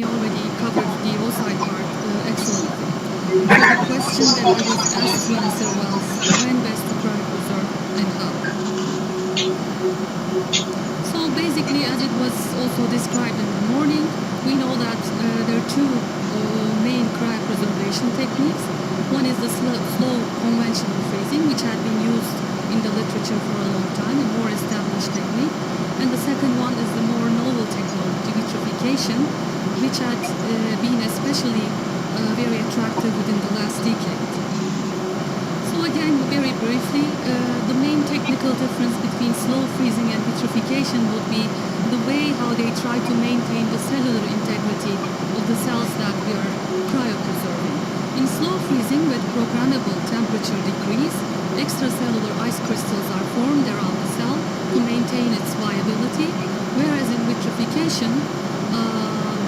We already covered the oocyte part excellently. So the question that I was asked to answer was when best to cryopreserve and how. So basically, as it was also described in the morning, we know that there are two main cryopreservation techniques. One is the slow conventional freezing, which had been used in the literature for a long time, a more established technique. And the second one is the more novel technology, vitrification, which had been especially very attractive within the last decade. So again, very briefly, the main technical difference between slow freezing and vitrification would be the way how they try to maintain the cellular integrity of the cells that we are cryopreserving. In slow freezing with programmable temperature decrease, extracellular ice crystals are formed around the cell to maintain its viability, whereas in vitrification,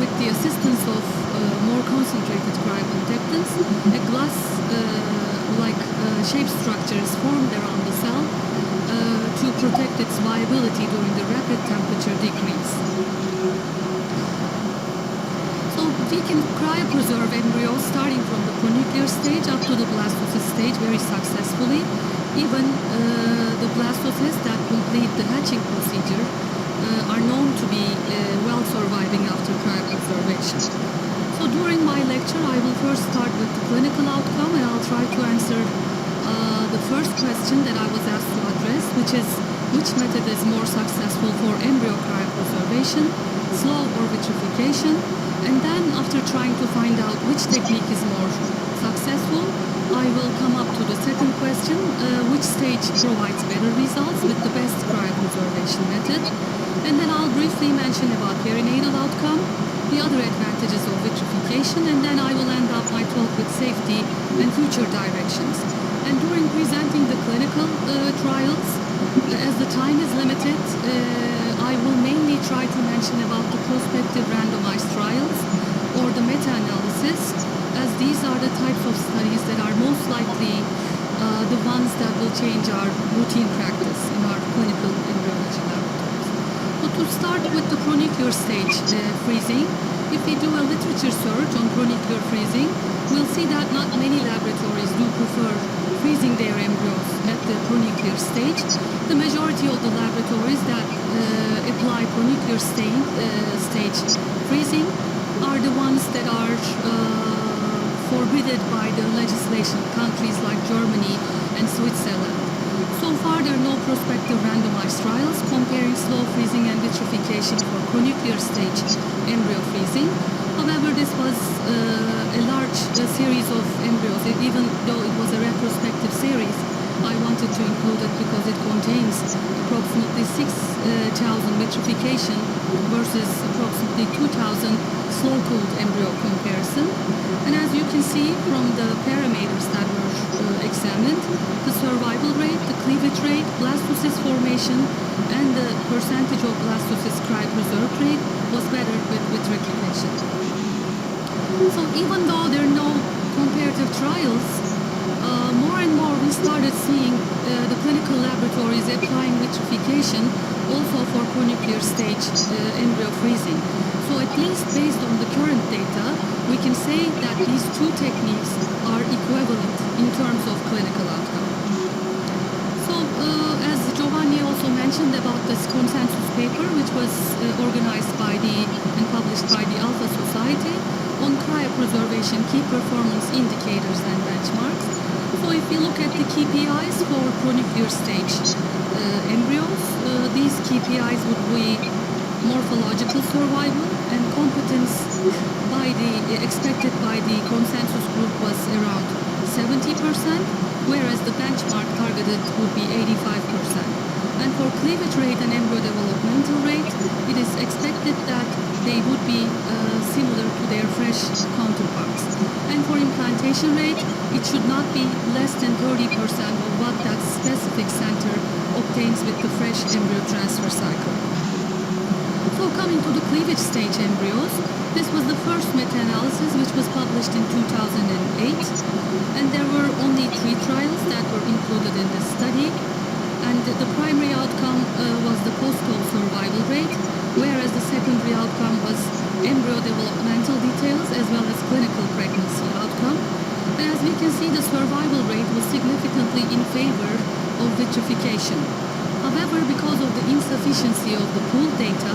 with the assistance of more concentrated cryoprotectants, a glass-like shape structure is formed around the cell to protect its viability during the rapid temperature decrease. So we can cryopreserve embryos starting from the pronuclear stage up to the blastocyst stage very successfully. Even the blastocysts that complete the hatching procedure are known to be well surviving after cryopreservation. So during my lecture, I will first start with the clinical outcome, and I'll try to answer the first question that I was asked to address, which is which method is more successful for embryo cryopreservation, slow or vitrification? And then after trying to find out which technique is more successful, I will come up to the second question, which stage provides better results with the best cryopreservation method? And then I'll briefly mention about perinatal outcome, the other advantages of vitrification, and then I will end up my talk with safety and future directions. And during presenting the clinical trials, as the time is limited, I will mainly try to mention about the prospective randomized trials or the meta-analysis, as these are the types of studies that are most likely the ones that will change our routine practice in our clinical embryology laboratories. So to start with the pronuclear stage freezing, if we do a literature search on pronuclear freezing, we'll see that not many laboratories do prefer freezing their embryos at the pronuclear stage. The majority of the laboratories that apply pronuclear stage freezing are the ones that are forbidden by the legislation, countries like Germany and Switzerland. So far, there are no prospective randomized trials comparing slow freezing and vitrification for pronuclear stage embryo freezing. However, this was a large series of embryos. Even though it was a retrospective series, I wanted to include it because it contains approximately 6,000 vitrification versus approximately 2,000 slow-cooled embryo comparison. And as you can see from the parameters that were examined, the survival rate, the cleavage rate, blastocyst formation, and the percentage of blastocyst cryopreserved rate was better with vitrification. So even though there are no comparative trials, more and more we started seeing the clinical laboratories applying vitrification also for pronuclear stage embryo freezing. So at least based on the current data, we can say that these two techniques are equivalent in terms of clinical outcome. So as Giovanni also mentioned about this consensus paper, which was organized by and published by the Alpha Society on cryopreservation key performance indicators and benchmarks. So if we look at the KPIs for pronuclear stage embryos, these KPIs would be morphological survival and competence expected by the consensus group was around 70%, whereas the benchmark targeted would be 85%. And for cleavage rate and embryo developmental rate, it is expected that they would be similar to their fresh counterparts. And for implantation rate, it should not be less than 30% of what that specific center obtains with the fresh embryo transfer cycle. So coming to the cleavage stage embryos, this was the first meta-analysis which was published in 2008, and there were only 3 trials that were included in this study, and the primary outcome was the post-cold survival rate, whereas the secondary outcome was embryo developmental see, the survival rate was significantly in favor of vitrification. However, because of the insufficiency of the pooled data,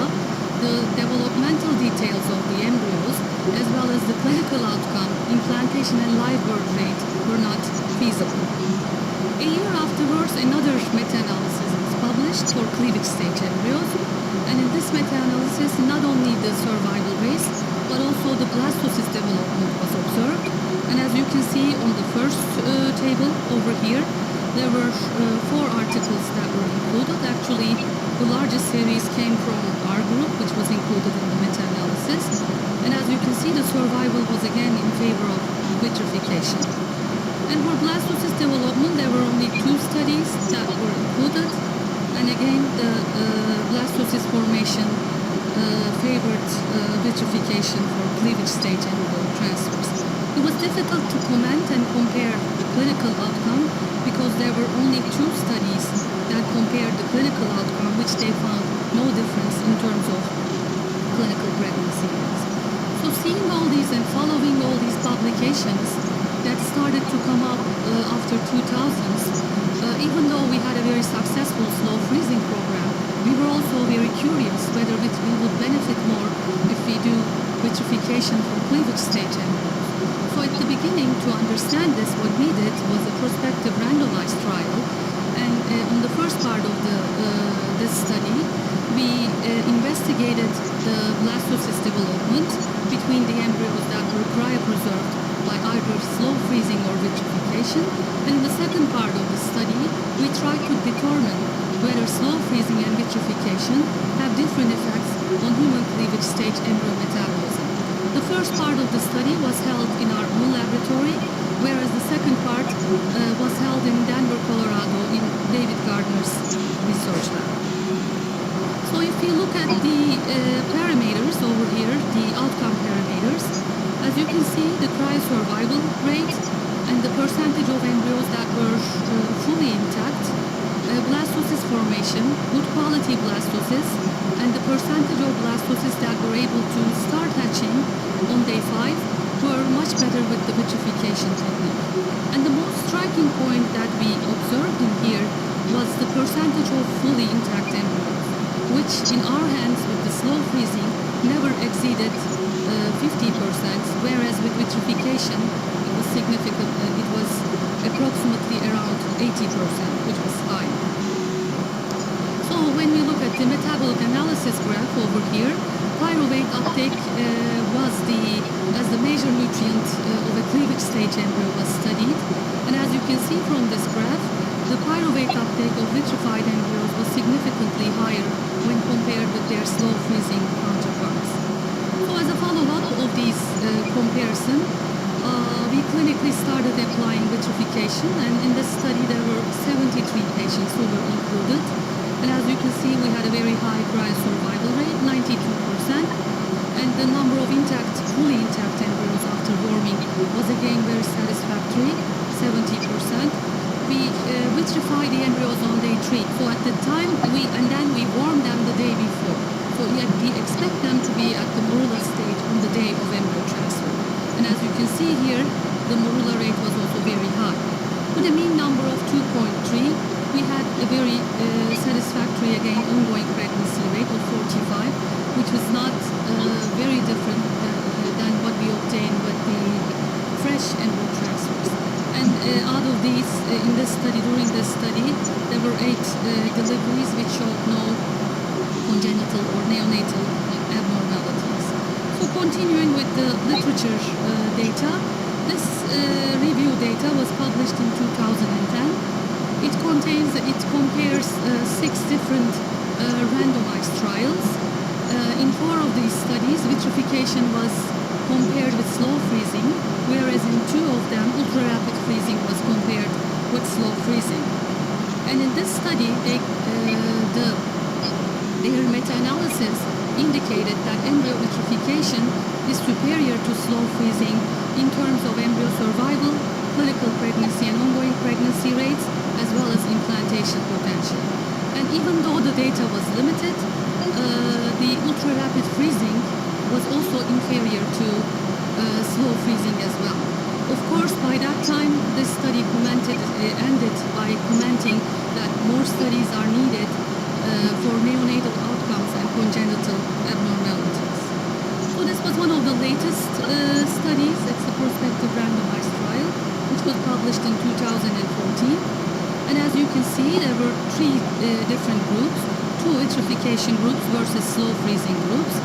the developmental details of the embryos, as well as the clinical outcome, implantation and live birth rate were not feasible. A year afterwards, another meta-analysis was published for cleavage stage embryos, and in this meta-analysis, not only the survival rates, but also the blastocyst development was observed. And as you can see on the first table over here, there were 4 articles that were included. Actually, the largest series came from our group, which was included in the meta-analysis. And as you can see, the survival was again in favor of vitrification. And for blastocyst development, there were only 2 studies that were included. And again, the blastocyst formation favored vitrification for cleavage stage embryo transfers. It was difficult to comment and compare the clinical outcome because there were only 2 studies that compared the clinical outcome, which they found no difference in terms of clinical pregnancy rates. So seeing all these and following all these publications that started to come up after 2000s, even though we had a very successful slow freezing program, we were also very curious whether we would benefit more if we do vitrification for cleavage stage embryos. So at the beginning, to understand this, what we did was a prospective randomized trial, and on the first part of this study, we investigated the blastocyst development between the embryos that were cryopreserved by either slow freezing or vitrification. And in the second part of the study, we tried to determine whether slow freezing and vitrification have different effects on human cleavage stage embryo metabolism. The first part of the study was held in our own laboratory, whereas the second part was held in Denver, Colorado, in David Gardner's research lab. So if you look at the parameters over here, the outcome parameters, as you can see, the cryosurvival rate and the percentage of embryos that were fully intact, blastocyst formation, good quality blastocysts, and the percentage of blastocysts that were able to start hatching on day 5 were much better with the vitrification technique. And the most striking point that we observed in here was the percentage of fully intact embryos, which in our hands with the slow freezing never exceeded 50%, whereas with vitrification it was significant, it was approximately around 80%, which was high. So when we look at the metabolic analysis graph over here, pyruvate uptake was as the major nutrient of a cleavage stage embryo was studied. And as you can see from this graph, the pyruvate uptake of vitrified embryos was significantly higher when compared with their slow freezing counterparts. So as a follow-up of these comparison, we clinically started applying vitrification, and in this study there were 73 patients who were included. And as you can see, we had a very high cryosurvival rate, 92%, and the number of fully intact embryos after warming was again very satisfactory, 70%. We vitrified the embryos on day 3. So at the time, we warmed them the day before. So we expect them to be at the morula stage on the day of embryo transfer. And as you can see here, the morula rate was also very high. With a mean number of 2.3, we had a very satisfactory, again, ongoing pregnancy rate of 45, which was not very different than what we obtained with the fresh embryo transfers. And out of these, during this study, there were 8 deliveries which showed no congenital or neonatal abnormalities. So continuing with the literature data, this review data was published in 2010. It compares 6 different randomized trials. In 4 of these studies, vitrification was compared with slow freezing, whereas in 2 of them, ultra-rapid freezing was compared with slow freezing. And in this study, their meta-analysis indicated that embryo vitrification is superior to slow freezing in terms of embryo survival, clinical pregnancy and ongoing pregnancy rates, as well as implantation potential. And even though the data was limited, the ultra-rapid freezing was also inferior to slow freezing as well. Of course, by that time, this study ended by commenting that more studies are needed for neonatal outcomes and congenital abnormalities. So this was one of the latest studies. It's the prospective randomized trial, which was published in 2014. And as you can see, there were three different groups, two vitrification groups versus slow freezing groups.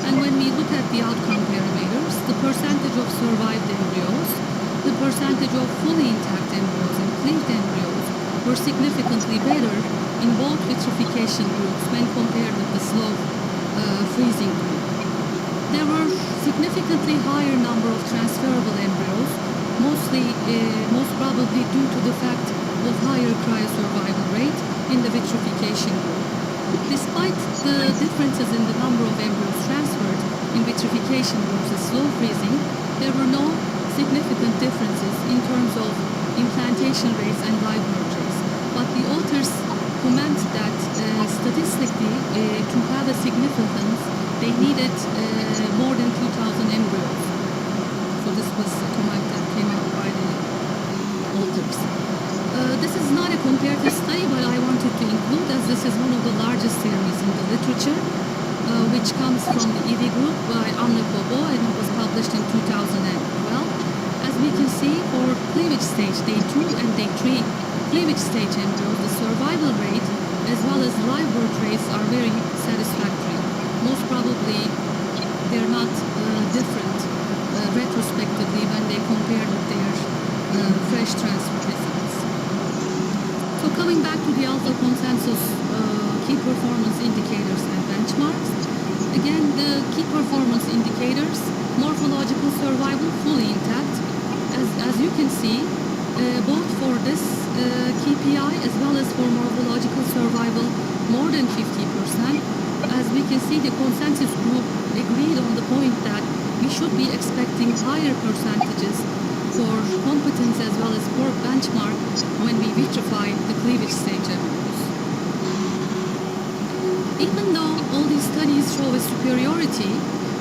And when we look at the outcome parameters, the percentage of survived embryos, the percentage of fully intact embryos and cleaved embryos were significantly better in both vitrification groups when compared with the slow freezing group. There were significantly higher number of transferable embryos, most probably due to the fact of higher cryosurvival rate in the vitrification group. Despite the differences in the number of embryos transferred in vitrification versus slow freezing, there were no significant differences in terms of implantation rates and live birth rates. But the authors comment that statistically, to have a significance, they needed more than 2,000 embryos. So this was a comment that came out by the authors. This is not a comparative study, but I wanted to include, as this is one of the largest series in the literature, which comes from the EV group by Anna Bobo, and it was published in 2012. As we can see, for cleavage stage day 2 and day 3 cleavage stage embryos, the survival rate as well as live birth rates are very satisfactory. Most probably, they're not different retrospectively when they compare with their fresh transfer results. So coming back to the alpha consensus key performance indicators and benchmarks, again, the key performance indicators, morphological survival fully intact. As you can see, both for this KPI as well as for morphological survival, more than 50%. As we can see, the consensus group agreed on the point that we should be expecting higher percentages for competence as well as for benchmark when we vitrify the cleavage stage embryos. Even though all these studies show a superiority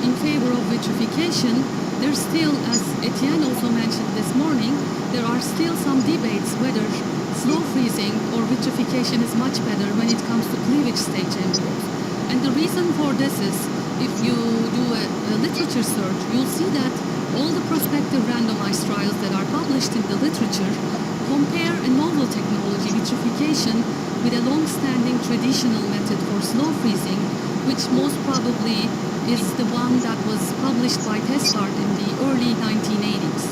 in favor of vitrification, there's still, as Etienne also mentioned this morning, there are still some debates whether slow freezing or vitrification is much better when it comes to cleavage stage embryos. And the reason for this is, if you do a literature search, you'll see that all the prospective randomized trials that are published in the literature compare a novel technology, vitrification, with a long-standing traditional method for slow freezing, which most probably is the one that was published by Testart in the early 1980s.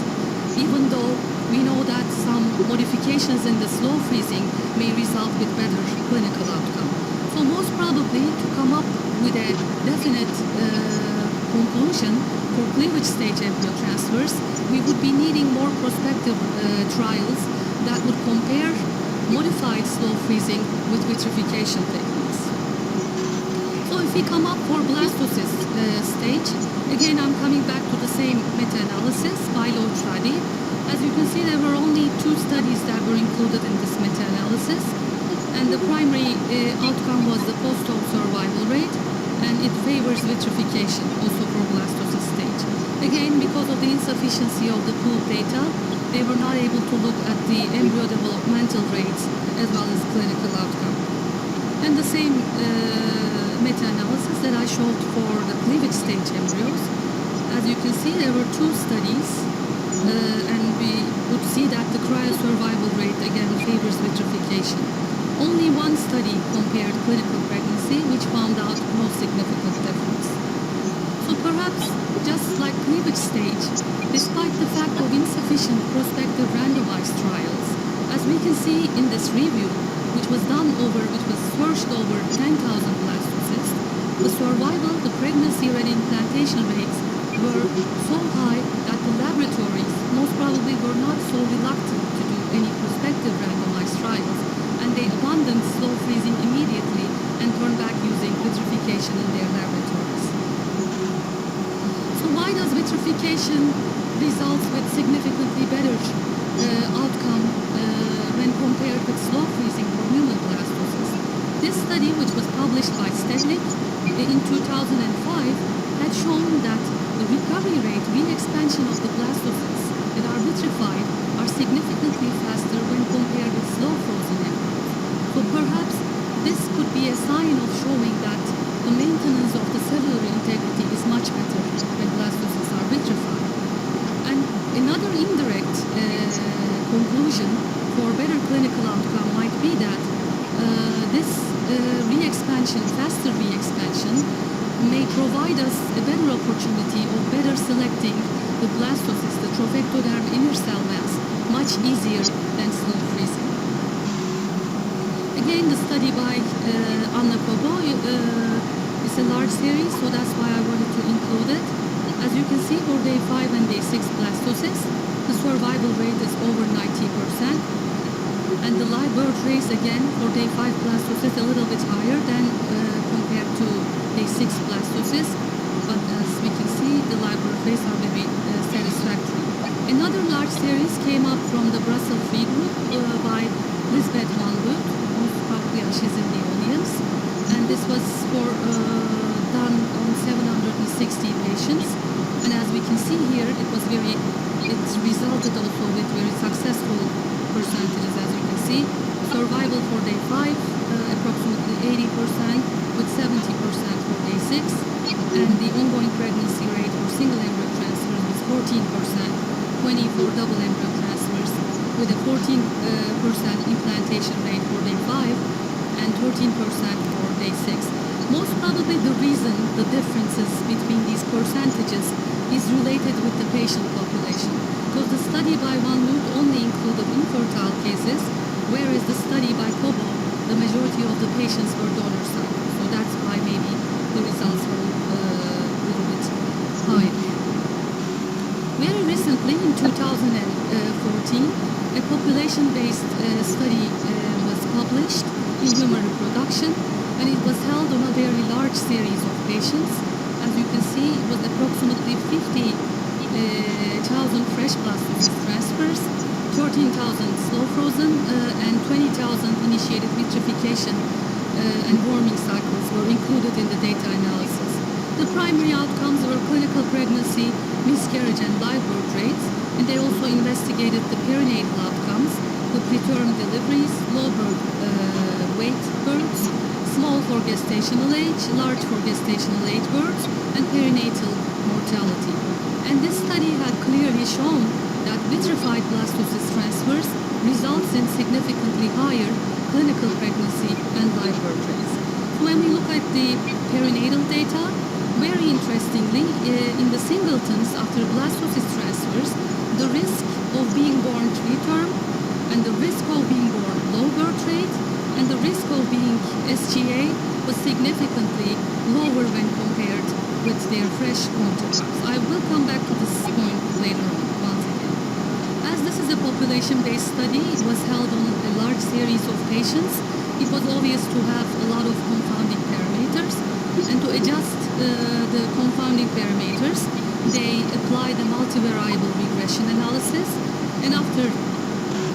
Even though we know that some modifications in the slow freezing may result with better clinical outcome. So most probably, to come up with a definite conclusion for cleavage stage embryo transfers, we would be needing more prospective trials that would compare modified slow freezing with vitrification techniques. So if we come up for blastocyst stage, again I'm coming back to the same meta-analysis by Lotradi. As you can see, there were only 2 studies that were included in this meta-analysis, and the primary outcome was the post-op survival rate, and it favors vitrification also for blastocyst stage. Again, because of the insufficiency of the pooled data, they were not able to look at the embryo developmental rates as well as clinical outcome. And the same meta-analysis that I showed for the cleavage stage embryos. As you can see, there were 2 studies, and we would see that the cryosurvival rate again favors vitrification. Only 1 study compared clinical pregnancy, which found out no significant difference. So perhaps, just like cleavage stage, despite the fact of insufficient prospective randomized trials, as we can see in this review, which was searched over 10,000 blastocysts, the survival, the pregnancy and implantation rates were so high that the laboratories most probably were not so reluctant to do any prospective randomized trials, and they abandoned slow freezing immediately and turned back using vitrification in their laboratories. So why does vitrification result with significantly better outcome when compared with slow freezing for human blastocysts? This study, which was published by Stedlik in 2005, had shown that the recovery rate, re-expansion of the blastocysts that are vitrified, are significantly faster when compared with slow frozen embryos. So perhaps this could be a sign of showing that the maintenance of the cellular integrity is much better when blastocysts are vitrified. And another indirect conclusion for better clinical outcome might be that this re-expansion, faster re-expansion, may provide us a better opportunity of better selecting the blastocyst, the trophectoderm inner cell mass, much easier than slow freezing. Again, the study by Anna Kobo is a large series, so that's why I wanted to include it. As you can see, for day 5 and day 6 blastocysts, the survival rate is over 90%. And the live birth rates, again, for day 5 blastocysts, a little bit higher than compared to day 6 blastocysts. But as we can see, the live birth rates are very satisfactory. Another large series came up from the Brussels Free Group by Lisbeth Van Loot. Most probably she's in the audience. And this was done on 760 patients. And as we can see here, it resulted also with very successful percentages, as you can see. Survival for day 5, approximately 80%, with 70% for day 6. And the ongoing pregnancy rate for single embryo transfers was 14%, 20% for double embryo transfers, with a 14% implantation rate for day 5 and 13% for day 6. Most probably the reason the differences between these percentages is related with the patient population, because the study by Van Loot only included infertile cases, whereas the study by Kobo, the majority of the patients were donor cycles. So that's why maybe the results were a little bit higher. Very recently, in 2014, a population-based study was published in Human Reproduction, and it was held on a very large series of patients. As you can see, it was approximately 50,000 fresh blastocyst transfers, 13,000 slow frozen, and 20,000 initiated vitrification and warming cycles were included in the data analysis. The primary outcomes were clinical pregnancy, miscarriage, and live birth rates, and they also investigated the perinatal outcomes, the preterm deliveries, low birth weight births, small for gestational age, large for gestational age births, and perinatal mortality. And this study had clearly shown that vitrified blastocyst transfers results in significantly higher clinical pregnancy and live birth rates. When we look at the perinatal data, very interestingly, in the singletons after blastocyst transfers, the risk of being born preterm and the risk of being born low birth rate and the risk of being SGA was significantly lower when compared with their fresh counterparts. I will come back to this point later on once again. As this is a population-based study, it was held on a large series of patients. It was obvious to have a lot of confounding parameters, and to adjust the confounding parameters, they applied a multivariable regression analysis, and after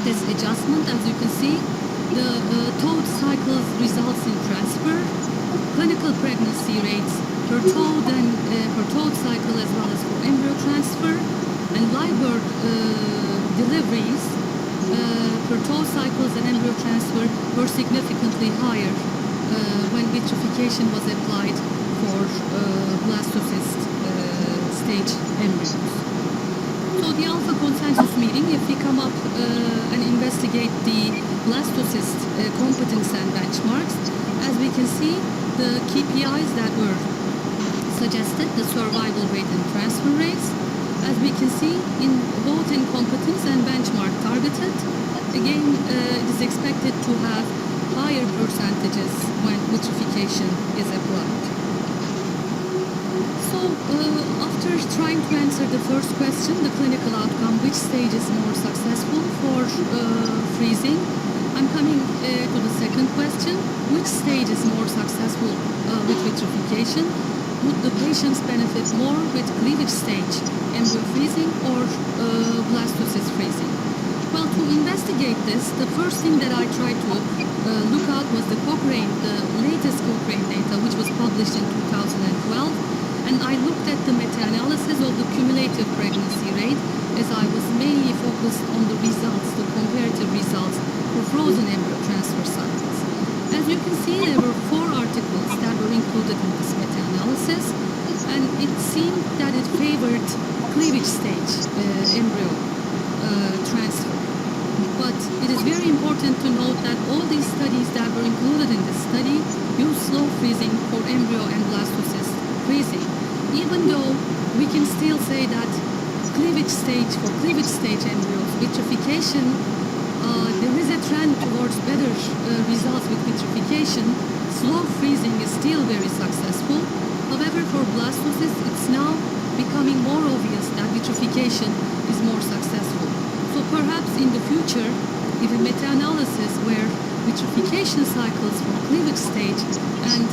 this adjustment, as you can see, the towed cycles results in transfer, clinical pregnancy rates per towed cycle as well as for embryo transfer, and live birth deliveries per towed cycles and embryo transfer were significantly higher when vitrification was applied for blastocyst stage embryos. So the alpha consensus meeting, if we come up and investigate the blastocyst competence and benchmarks, as we can see, the KPIs that were suggested, the survival rate and transfer rates, as we can see, in both in competence and benchmark targeted, again, it is expected to have higher percentages when vitrification is applied. So, after trying to answer the first question, the clinical outcome, which stage is more successful for freezing, I'm coming to the second question, which stage is more successful with vitrification? Would the patients benefit more with cleavage stage, embryo freezing, or blastocyst freezing? Well, to investigate this, the first thing that I tried to look at was the latest Cochrane data, which was published in 2012. And I looked at the meta-analysis of the cumulative pregnancy rate, as I was mainly focused on the results favored cleavage stage embryo transfer. But it is very important to note that all these studies that were included in this study use slow freezing for embryo and blastocyst freezing, even though we can still say that cleavage stage embryos, vitrification, there is a trend towards better results with vitrification. Slow freezing is still very successful. However, for blastocysts, it's now becoming more obvious that vitrification is more successful. So perhaps in the future, if a meta-analysis where vitrification cycles for cleavage stage and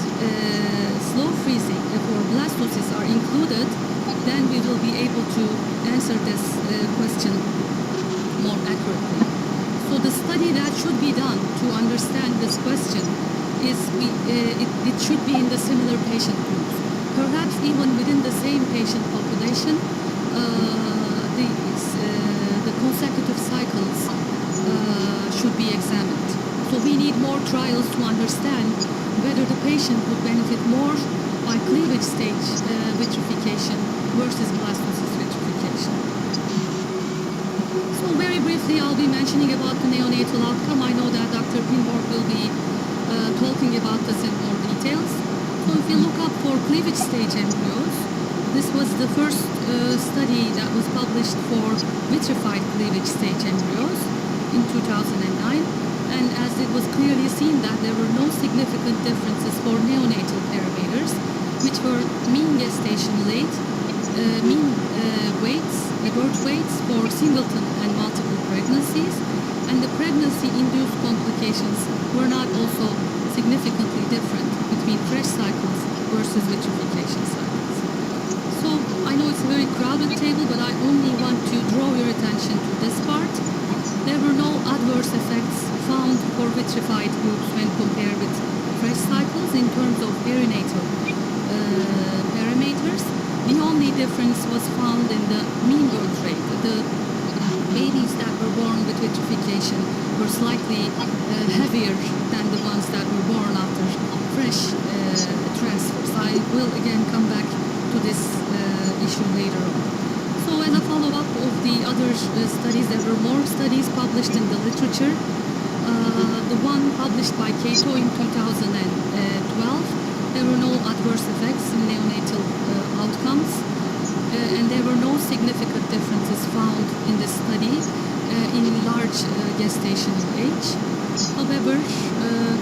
slow freezing for blastocysts are included, then we will be able to answer this question more accurately. So the study that should be done to understand this question is it should be in the similar patient groups. Perhaps even within the same patient population, the consecutive cycles should be examined. So we need more trials to understand whether the patient would benefit more by cleavage stage vitrification versus blastocyst vitrification. So very briefly, I'll be mentioning about the neonatal outcome. I know that Dr. Pinborg will be talking about this in more details. So if you look up for cleavage stage embryos, this was the first study that was published for vitrified cleavage stage embryos in 2009. And as it was clearly seen that there were no significant differences for neonatal parameters, which were mean gestation weight, mean birth weights for singleton and multiple pregnancies, and the pregnancy-induced complications were not also significantly different between fresh cycles versus vitrification cycles. So I know it's a very crowded table, but I only want to draw your attention to this part. There were no adverse effects found for vitrified groups when compared with fresh cycles in terms of perinatal parameters. The only difference was found in the mean birth rate. The babies that were born with vitrification were slightly heavier than the ones that were born after fresh transfers. I will again come back to this issue later on. So as a follow-up of the other studies, there were more studies published in the literature. The one published by Cato in 2012, there were no adverse effects in neonatal outcomes, and there were no significant differences found in the study in large gestational age. However,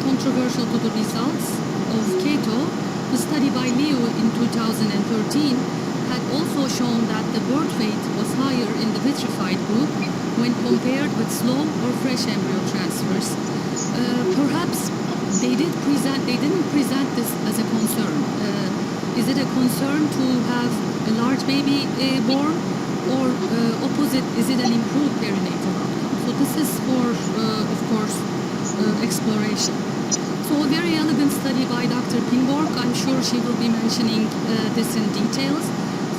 controversial to the results of Cato, the study by Liu in 2013 had also shown that the birth weight was higher in the vitrified group when compared with slow or fresh embryo transfers. Perhaps they didn't present this as a concern. Is it a concern to have a large baby born, or opposite, is it an improved perinatal outcome? So this is for, of course, exploration. So a very elegant study by Dr. Pinborg. I'm sure she will be mentioning this in details,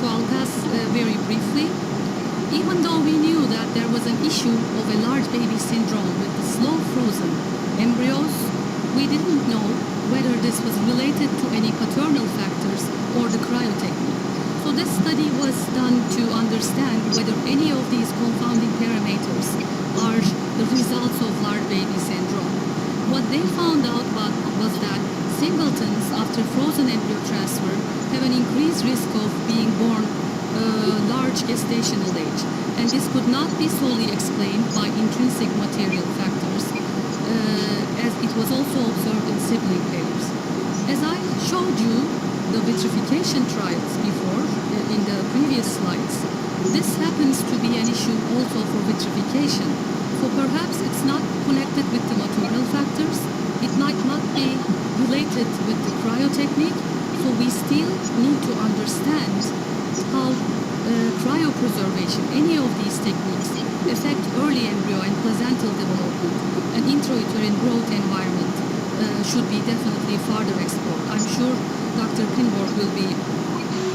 so I'll pass very briefly. Even though we knew that there was an issue of a large baby syndrome with the slow frozen embryos, we didn't know whether this was related to any paternal factors or the cryo technique. So this study was done to understand whether any of these confounding parameters are the results of large baby syndrome. What they found out was that singletons after frozen embryo transfer have an increased risk of being born large gestational age, and this could not be solely explained by intrinsic material factors, as it was also observed in sibling pairs. As I showed you the vitrification trials before in the previous slides, this happens to be an issue also for vitrification. So perhaps it's not connected with the maternal factors, it might not be related with the cryo technique, so we still need to understand how cryopreservation, any of these techniques, affect early embryo and placental development and intrauterine growth environment should be definitely further explored. I'm sure Dr. Pinborg will be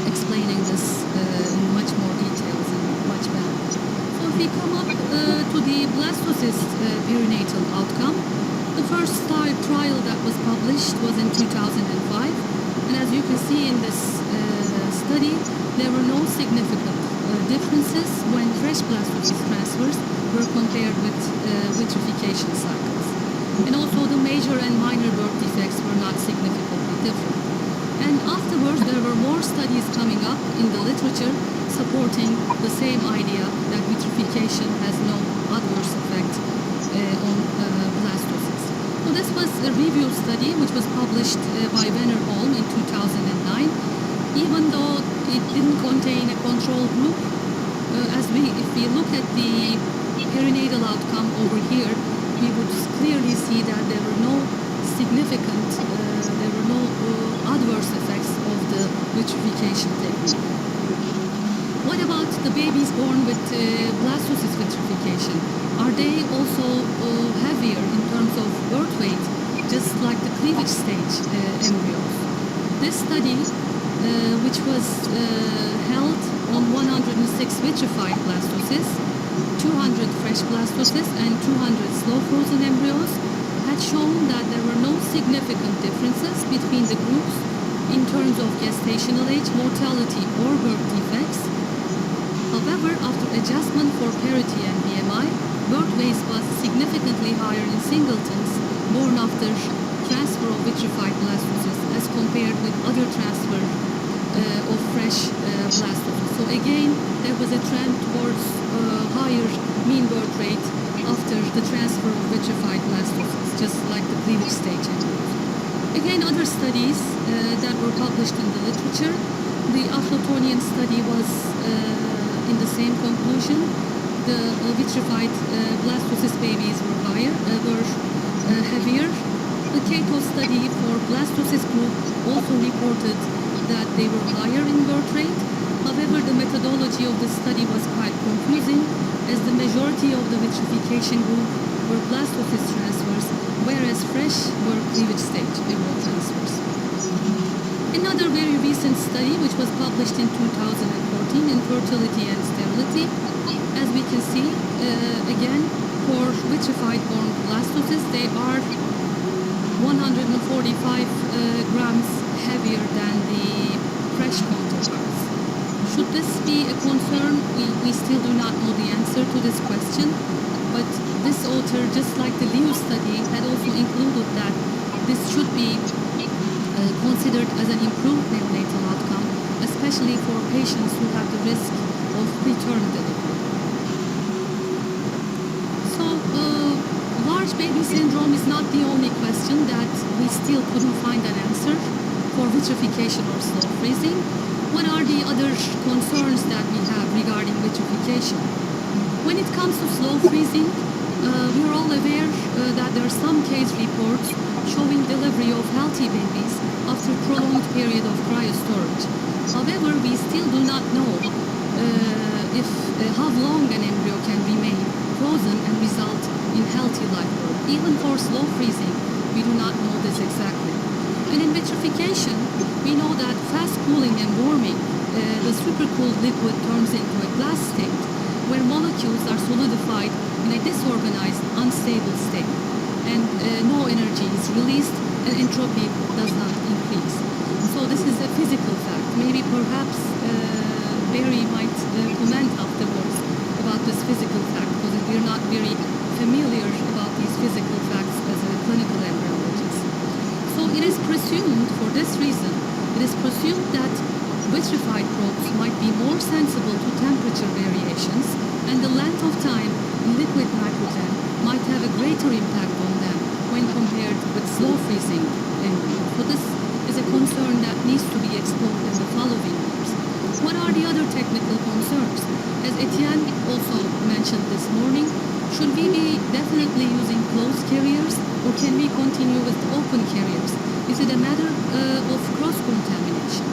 explaining this in much more details and much better. So if we come up to the blastocyst perinatal outcome, the first trial that was published was in 2005, and as you can see in this study, there were no significant differences when fresh blastocyst transfers were compared with vitrification cycles. And also the major and minor birth defects were not significantly different. And afterwards, there were more studies coming up in the literature supporting the same idea that vitrification has no adverse effect on blastocysts. So this was a review study which was published by Venner-Holm in 2009. Even though it didn't contain a control group, if we look at the perinatal outcome over here, we would clearly see that there were no significant, adverse effects of the vitrification technique. What about the babies born with blastocyst vitrification? Are they also heavier in terms of birth weight, just like the cleavage stage embryos? This study, which was held on 106 vitrified blastocysts, 200 fresh blastocysts, and 200 slow frozen embryos, had shown that there were no significant differences between the groups in terms of gestational age, mortality, or birth defects. However, after adjustment for parity and BMI, birth weight was significantly higher in singletons born after transfer of vitrified blastocysts as compared with other transfer of fresh blastocysts. So again, there was a trend towards higher mean birth rate after the transfer of vitrified blastocysts, just like the cleavage stage embryos. Again, other studies that were published in the literature, the Aflatonian study was in the same conclusion. The vitrified blastocyst babies were heavier. The Cato study for blastocyst group also reported that they were higher in birth rate. However, the methodology of the study was quite confusing, as the majority of the vitrification group were blastocyst transfers, whereas fresh were cleavage stage embryo transfers. Another very recent study, which was published in 2014, Infertility and Sterility. As we can see, again, for vitrified born blastocysts, they are 145 grams heavier than the fresh counterparts. Should this be a concern? We still do not know the answer to this question, but this author, just like the Leo study, had also included that this should be considered as an improved neonatal outcome, especially for patients who have the risk of preterm delivery. So, large baby syndrome is not the only question that we still couldn't find an answer for vitrification or slow freezing. What are the other concerns that we have regarding vitrification? When it comes to slow freezing, we are all aware that there are some case reports showing delivery of healthy babies after prolonged period of cryostorage. However, we still do not know how long an embryo can remain frozen and result in healthy live birth. Even for slow freezing, we do not know this exactly. And in vitrification, we know that fast cooling and warming, the supercooled liquid turns into a glass state where molecules are solidified in a disorganized, unstable state, and no energy is released and entropy does not increase. So this is a physical fact. Maybe perhaps Barry might comment afterwards about this physical fact, because we're not very familiar about these physical facts as a clinical embryologist. So it is presumed, for this reason, it is presumed that vitrified probes might be more sensible to temperature variations, and the length of time in liquid nitrogen might have a greater impact on them when compared with slow freezing embryos. So this is a concern that needs to be explored in the following years. What are the other technical concerns? As Etienne also mentioned this morning, should we be definitely using closed carriers, or can we continue with open carriers? Is it a matter of cross-contamination?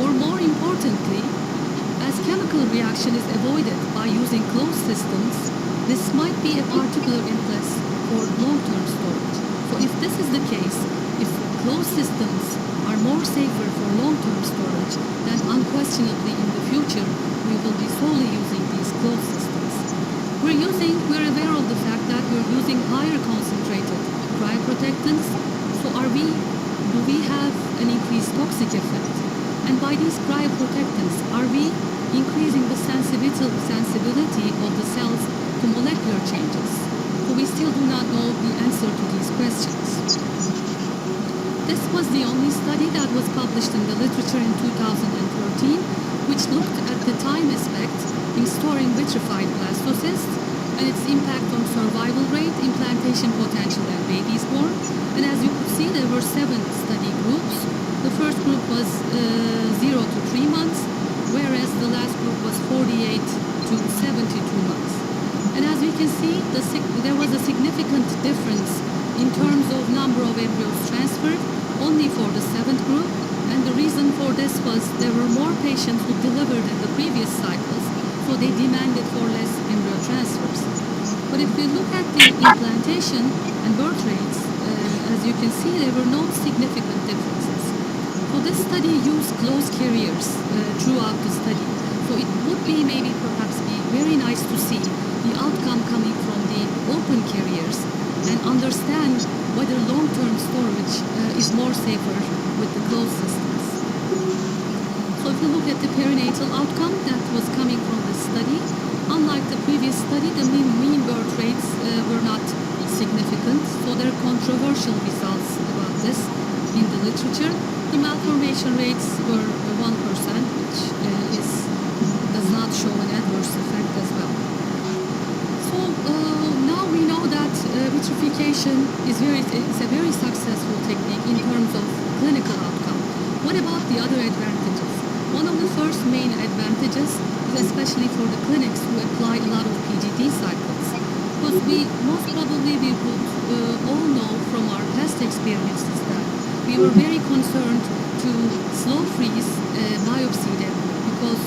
Or more importantly, as chemical reaction is avoided by using closed systems, this might be a particular interest for long-term storage. So if this is the case, if closed systems are more safer for long-term storage, then unquestionably in the future we will be solely using these closed systems. We're aware of the fact that we're using higher concentrated cryoprotectants. So do we have an increased toxic effect And by these cryoprotectants, are we increasing the sensibility of the cells to molecular changes? So we still do not know the answer to these questions. This was the only study that was published in the literature in 2013, which looked at the time aspect in storing vitrified blastocysts and its impact on survival rate, implantation potential, and babies born. And as you could see, there were 7 study groups. The first group was 0 to 3 months, whereas the last group was 48 to 72 months. And as we can see, there was a significant difference in terms of number of embryos transferred only for the 7th group. And the reason for this was there were more patients who delivered in the previous cycles, so they demanded for less embryo transfers. But if we look at the implantation and birth rates, as you can see, there were no significant differences. So this study used close carriers throughout the study. So it would be maybe perhaps be very nice to see the outcome coming from the open carriers and understand whether long-term storage is more safer with the closed systems. So if you look at the perinatal outcome that was coming from this study, unlike the previous study, the mean birth rates were not significant, so there are controversial results about this in the literature. The malformation rates were 1%, which does not show an adverse effect as well. So now we know that vitrification is a very successful technique in terms of clinical outcome. What about the other advantages? One of the first main advantages is especially for the clinics who apply a lot of PGD cycles. Because most probably we would all know from our past experiences that we were very concerned to slow freeze biopsied embryo because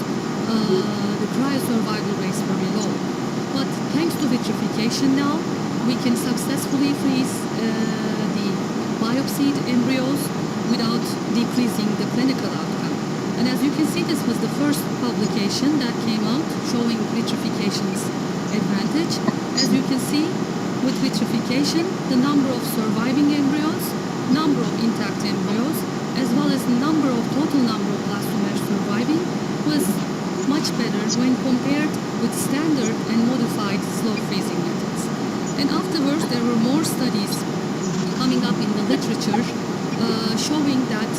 the cryosurvival rates were very low. But thanks to vitrification now, we can successfully freeze the biopsied embryos without decreasing the clinical outcome. And as you can see, this was the first publication that came out showing vitrification's advantage. As you can see, with vitrification, the number of surviving embryos, number of intact embryos, as well as total number of blastomeres surviving was much better when compared with standard and modified slow freezing methods. And afterwards, there were more studies coming up in the literature showing that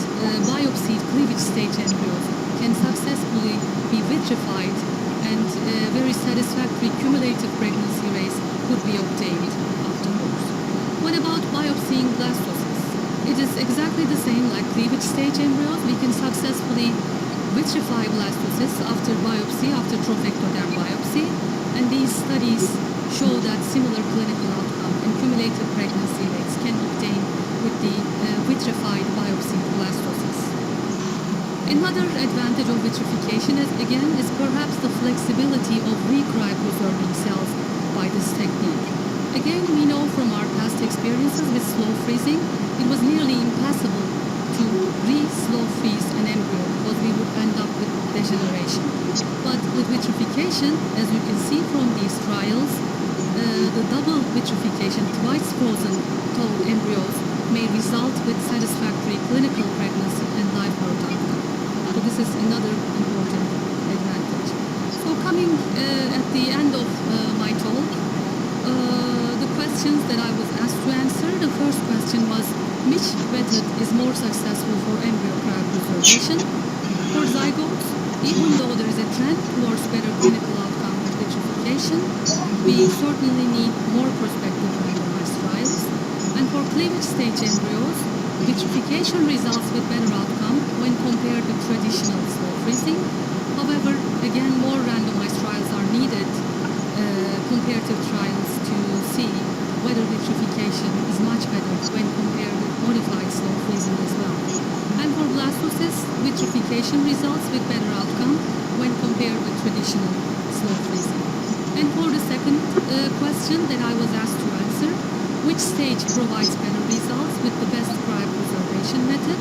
biopsied cleavage stage embryos can successfully be vitrified and very satisfactory cumulative pregnancy rates could be obtained afterwards. What about biopsying blastocysts? It is exactly the same like cleavage stage embryos. We can successfully vitrify blastocysts after biopsy, after trophectoderm biopsy, and these studies show that similar clinical outcome and cumulative pregnancy rates can obtain with the vitrified biopsied blastocysts. Another advantage of vitrification is perhaps the flexibility of cryopreserving cells by this technique. Again, we know from our past experiences with slow freezing, it was nearly impossible to slow freeze an embryo because we would end up with degeneration. But with vitrification, as you can see from these trials, the double vitrification, twice frozen told embryos may result with satisfactory clinical pregnancy and live birth outcome. So this is another important advantage. So coming at the end of my talk, the questions that I was asked to answer, the first question was, which method is more successful for embryo cryopreservation? For zygotes, even though there is a trend towards better clinical outcome with vitrification, we certainly need more prospective randomized trials. And for cleavage stage embryos, vitrification results with better outcome when compared with traditional slow freezing. However, again, more randomized trials are needed, comparative trials to see whether vitrification is much better when compared with modified slow freezing as well. And for blastocysts, vitrification results with better outcome when compared with traditional slow freezing. And for the second question that I was asked to answer, which stage provides better results with the best cryopreservation method?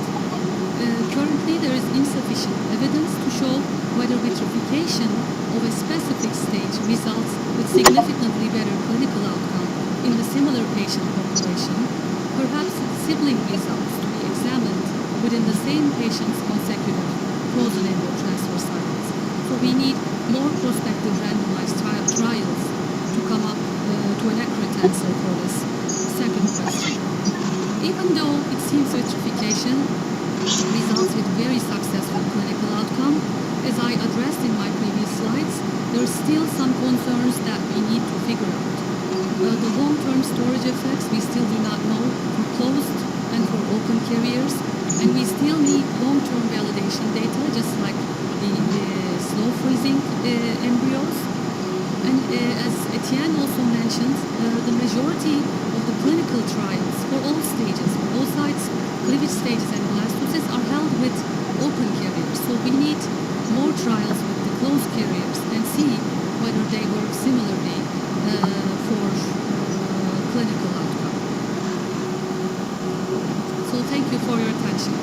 Currently, there is insufficient evidence to show whether vitrification of a specific stage results with significantly better clinical outcome in the similar patient population. Perhaps sibling results to be examined within the same patient's consecutive frozen embryo transfer cycles. So we need more prospective randomized trials to come up to an accurate answer for this second question. Even though it seems vitrification results with very successful clinical outcome, as I addressed in my previous slides, there are still some concerns that we need to figure out. The long-term storage effects we still do not know for closed and for open carriers, and we still need long-term validation data, just like the slow freezing embryos. And as Etienne also mentioned, the majority of the clinical trials for all stages, for oocytes, cleavage stages, and blastocysts are held with open carriers. So we need more trials with the closed carriers and see whether they work similarly for clinical outcome. So thank you for your attention.